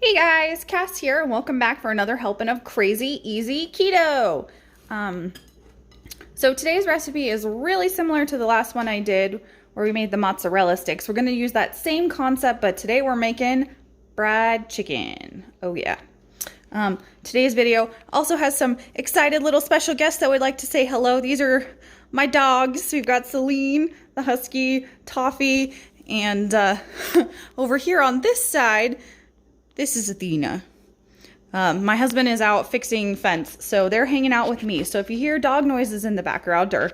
Hey guys, Cass here, and welcome back for another helping of Crazy Easy Keto. So today's recipe is really similar to the last one I did where we made the mozzarella sticks. We're going to use that same concept, but today we're making fried chicken. Oh yeah. Today's video also has some excited little special guests that would like to say hello. These are my dogs. We've got Celine, the husky, Toffee, and over here on this side, this is Athena. My husband is out fixing fence, so they're hanging out with me. So if you hear dog noises in the background or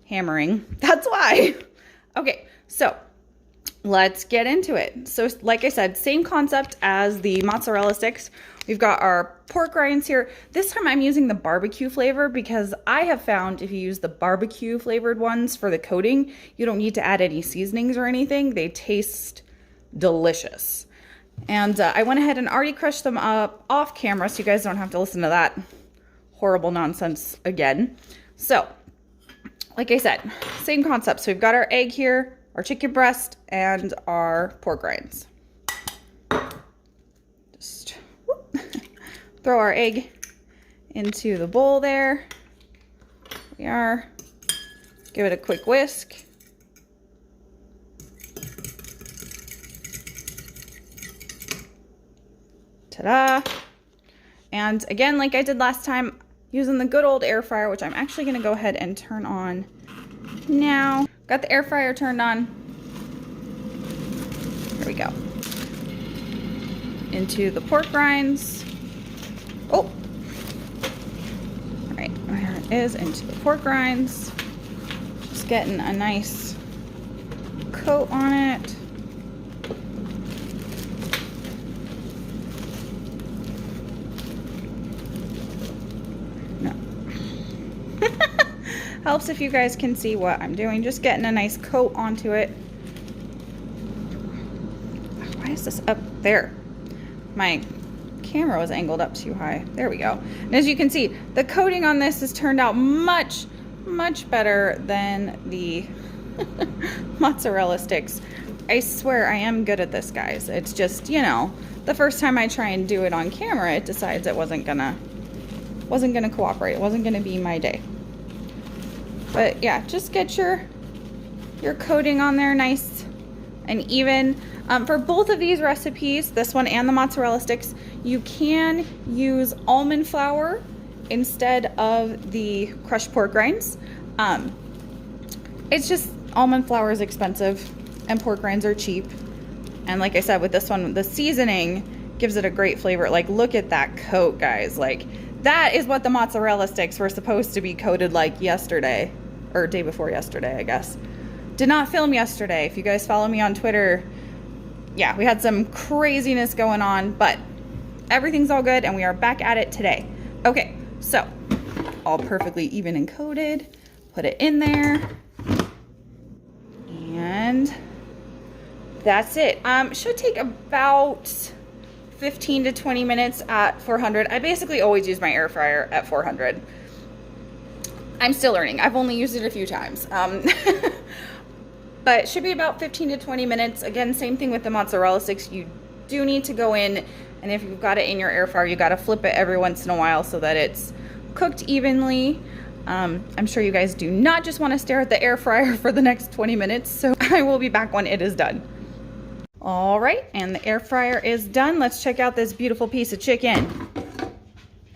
hammering, that's why. Okay, so let's get into it. So like I said, same concept as the mozzarella sticks. We've got our pork rinds here. This time I'm using the barbecue flavor because I have found if you use the barbecue flavored ones for the coating, you don't need to add any seasonings or anything. They taste delicious. And I went ahead and already crushed them up off camera so you guys don't have to listen to that horrible nonsense again. So, like I said, same concept. So we've got our egg here, our chicken breast, and our pork rinds. Just whoop, throw our egg into the bowl there. We are. Give it a quick whisk. Ta-da! And again, like I did last time, using the good old air fryer, which I'm actually going to go ahead and turn on now. Got the air fryer turned on. There we go. Into the pork rinds. Oh! All right, there it is, into the pork rinds. Just getting a nice coat on it. Helps if you guys can see what I'm doing. Just getting a nice coat onto it. Why is this up there? My camera was angled up too high. There we go. And as you can see, the coating on this has turned out much better than the mozzarella sticks. I swear I am good at this, guys. It's just, you know, the first time I try and do it on camera, it decides it wasn't gonna cooperate. It wasn't gonna be my day. But yeah, just get your coating on there nice and even. For both of these recipes, this one and the mozzarella sticks, you can use almond flour instead of the crushed pork rinds. It's just almond flour is expensive and pork rinds are cheap. And like I said, with this one, the seasoning gives it a great flavor. Like, look at that coat, guys. Like, that is what the mozzarella sticks were supposed to be coated like yesterday, or day before yesterday, I guess. Did not film yesterday. If you guys follow me on Twitter, yeah, we had some craziness going on, but everything's all good and we are back at it today. Okay, so all perfectly even and coated. Put it in there. And that's it. Should take about 15 to 20 minutes at 400. I basically always use my air fryer at 400. I'm still learning. I've only used it a few times. But it should be about 15 to 20 minutes. Again, same thing with the mozzarella sticks. You do need to go in, and if you've got it in your air fryer, you got to flip it every once in a while so that it's cooked evenly. I'm sure you guys do not just want to stare at the air fryer for the next 20 minutes, so I will be back when it is done. All right, and the air fryer is done. Let's check out this beautiful piece of chicken.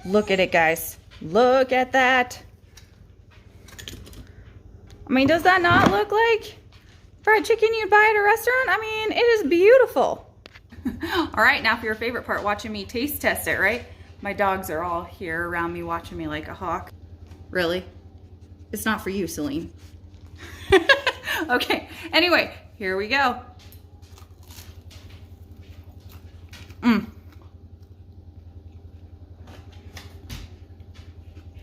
Look at it, guys. Look at that. I mean, does that not look like fried chicken you'd buy at a restaurant? I mean, it is beautiful. All right, now for your favorite part, watching me taste test it, right? My dogs are all here around me watching me like a hawk. Really? It's not for you, Celine. Okay, anyway, here we go. It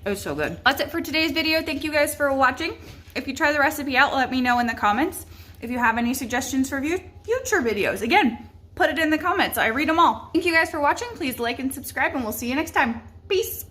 was so good. That's it for today's video. Thank you guys for watching. If you try the recipe out, let me know in the comments. If you have any suggestions for future videos, again, put it in the comments. I read them all. Thank you guys for watching. Please like and subscribe, and we'll see you next time. Peace.